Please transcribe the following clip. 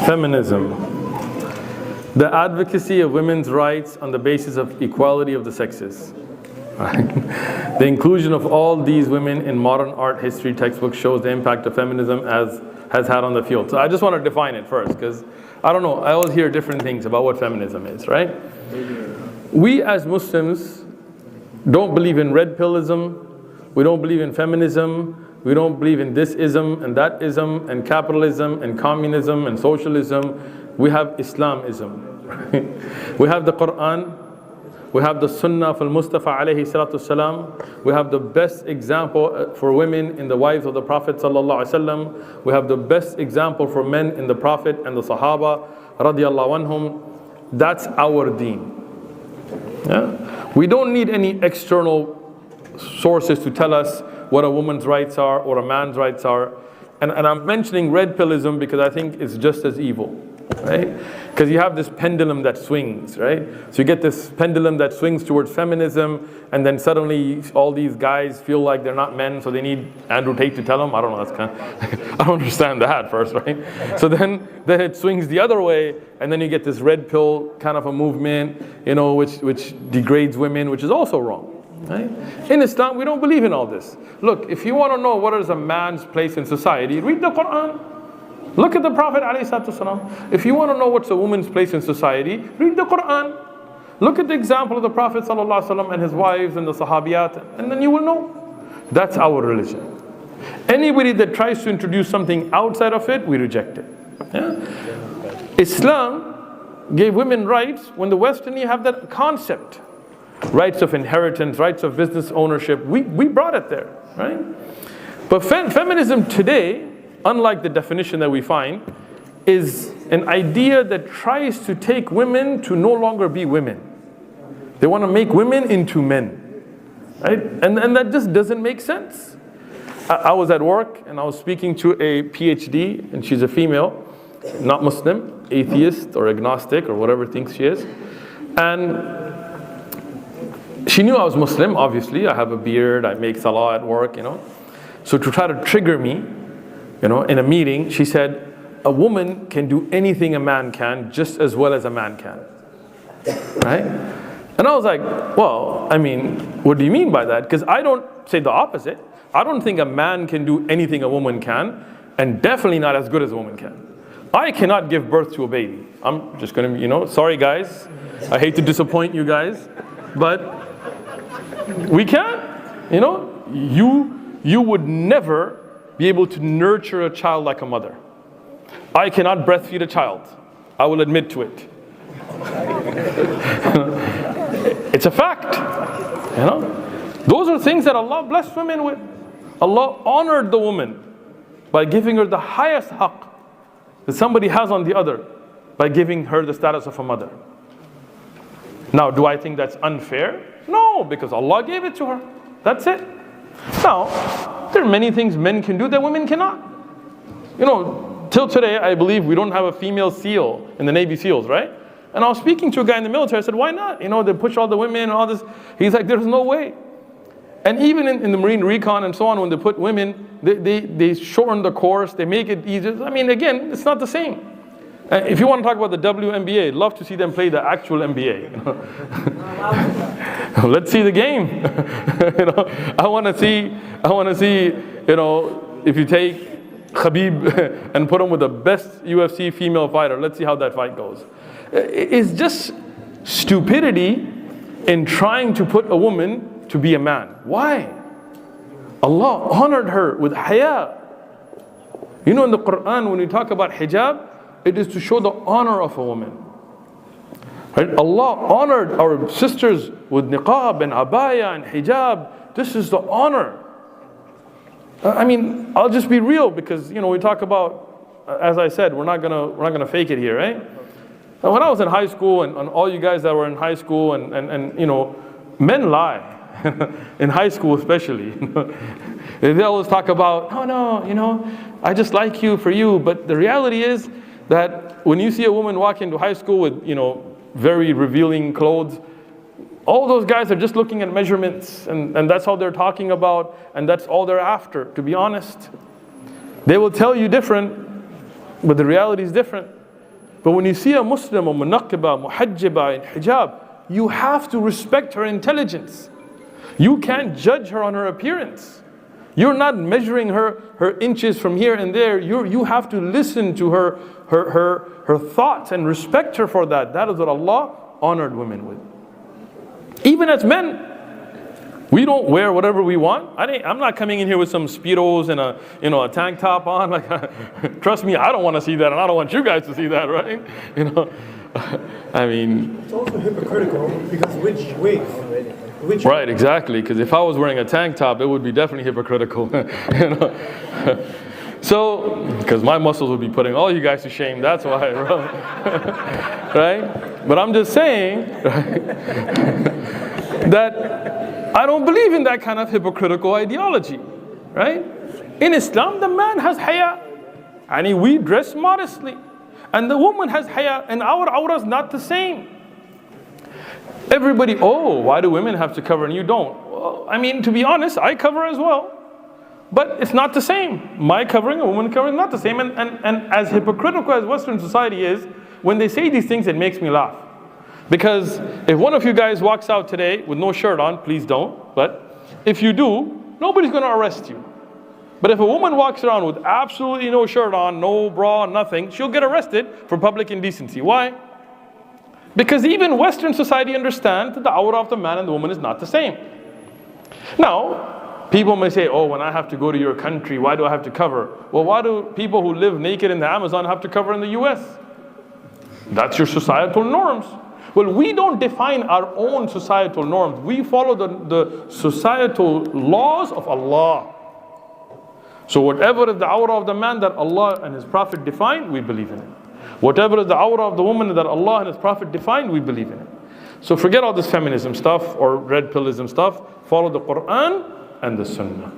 Feminism. The advocacy of women's rights on the basis of equality of the sexes. Right? The inclusion of all these women in modern art history textbooks shows the impact of feminism has had on the field. So I just want to define it first, because I don't know, I always hear different things about what feminism is, right? We as Muslims don't believe in red pillism, we don't believe in feminism, we don't believe in this ism and that ism and capitalism and communism and socialism. We have Islamism. Right? We have the Quran, we have the Sunnah of Al-Mustafa alayhi salatu salam. We have the best example for women in the wives of the Prophet sallallahu alaihi wasallam. We have the best example for men in the Prophet and the Sahaba radiyallahu anhum. That's our deen. Yeah? We don't need any external sources to tell us what a woman's rights are or a man's rights are. And I'm mentioning red pillism because I think it's just as evil, right? Because you have this pendulum that swings, right? So you get this pendulum that swings towards feminism, and then suddenly all these guys feel like they're not men, so they need Andrew Tate to tell them. I don't know, that's kind of, I don't understand that first, right? So then it swings the other way, and then you get this red pill kind of a movement, you know, which degrades women, which is also wrong. Right? In Islam, we don't believe in all this. Look, if you want to know what is a man's place in society, read the Quran. Look at the Prophet ﷺ. If you want to know what's a woman's place in society, read the Quran. Look at the example of the Prophet ﷺ and his wives and the Sahabiyat, and then you will know. That's our religion. Anybody that tries to introduce something outside of it, we reject it. Yeah? Islam gave women rights when the Western, you have that concept. Rights of inheritance, rights of business ownership, we brought it there, right? But feminism today, unlike the definition that we find, is an idea that tries to take women to no longer be women. They want to make women into men, right? And that just doesn't make sense. I was at work and I was speaking to a PhD, and she's a female, not Muslim, atheist or agnostic or whatever thinks she is. And she knew I was Muslim, obviously. I have a beard, I make salah at work, you know. So to try to trigger me, you know, in a meeting, she said, a woman can do anything a man can just as well as a man can. Right? And I was like, well, I mean, what do you mean by that? Because I don't say the opposite. I don't think a man can do anything a woman can, and definitely not as good as a woman can. I cannot give birth to a baby. I'm just going to, you know, sorry guys. I hate to disappoint you guys, but we can't, you know, you would never be able to nurture a child like a mother. I cannot breastfeed a child. I will admit to it. It's a fact, you know. Those are things that Allah blessed women with. Allah honored the woman by giving her the highest haqq that somebody has on the other, by giving her the status of a mother. Now, do I think that's unfair? No, because Allah gave it to her. That's it. Now, there are many things men can do that women cannot. You know, till today, I believe we don't have a female SEAL in the Navy SEALs, right? And I was speaking to a guy in the military. I said, why not? You know, they push all the women and all this. He's like, there's no way. And even in the Marine Recon and so on, when they put women, they shorten the course, they make it easier. I mean, again, it's not the same. If you want to talk about the WNBA, I'd love to see them play the actual NBA. You know? Let's see the game. You know, I want to see. You know, if you take Khabib and put him with the best UFC female fighter, let's see how that fight goes. It's just stupidity in trying to put a woman to be a man. Why? Allah honored her with haya. You know, in the Quran, when we talk about hijab, it is to show the honor of a woman. Right? Allah honored our sisters with niqab and abaya and hijab. This is the honor. I mean, I'll just be real, because you know we talk about, as I said, we're not gonna fake it here, right? When I was in high school, and all you guys that were in high school, and you know, men lie. In high school especially. They always talk about, oh no, you know, I just like you for you. But the reality is that when you see a woman walk into high school with, you know, very revealing clothes, all those guys are just looking at measurements, and that's how they're talking about, and that's all they're after, to be honest. They will tell you different, but the reality is different. But when you see a Muslim, a munaqqiba, muhajjiba in hijab, you have to respect her intelligence. You can't judge her on her appearance. You're not measuring her inches from here and there. You have to listen to her thoughts and respect her for that. That is what Allah honored women with. Even as men, we don't wear whatever we want. I'm not coming in here with some Speedos and a tank top on. Like, trust me, I don't want to see that, and I don't want you guys to see that, right? I mean, it's also hypocritical because which right, exactly. Because if I was wearing a tank top, it would be definitely hypocritical. So, because my muscles would be putting all you guys to shame. That's why, right? But I'm just saying, right, that I don't believe in that kind of hypocritical ideology, right? In Islam, the man has haya, and we dress modestly, and the woman has haya, and our aura is not the same. Everybody, why do women have to cover and you don't? Well, I mean, to be honest, I cover as well. But it's not the same. My covering, a woman covering, not the same. And as hypocritical as Western society is, when they say these things, it makes me laugh. Because if one of you guys walks out today with no shirt on, please don't. But if you do, nobody's going to arrest you. But if a woman walks around with absolutely no shirt on, no bra, nothing, she'll get arrested for public indecency. Why? Because even Western society understands that the aura of the man and the woman is not the same. Now, people may say, when I have to go to your country, why do I have to cover? Well, why do people who live naked in the Amazon have to cover in the US? That's your societal norms. Well, we don't define our own societal norms. We follow the societal laws of Allah. So whatever is the aura of the man that Allah and His Prophet defined, we believe in it. Whatever is the aura of the woman that Allah and His Prophet defined, we believe in it. So forget all this feminism stuff or red pillism stuff. Follow the Quran and the Sunnah.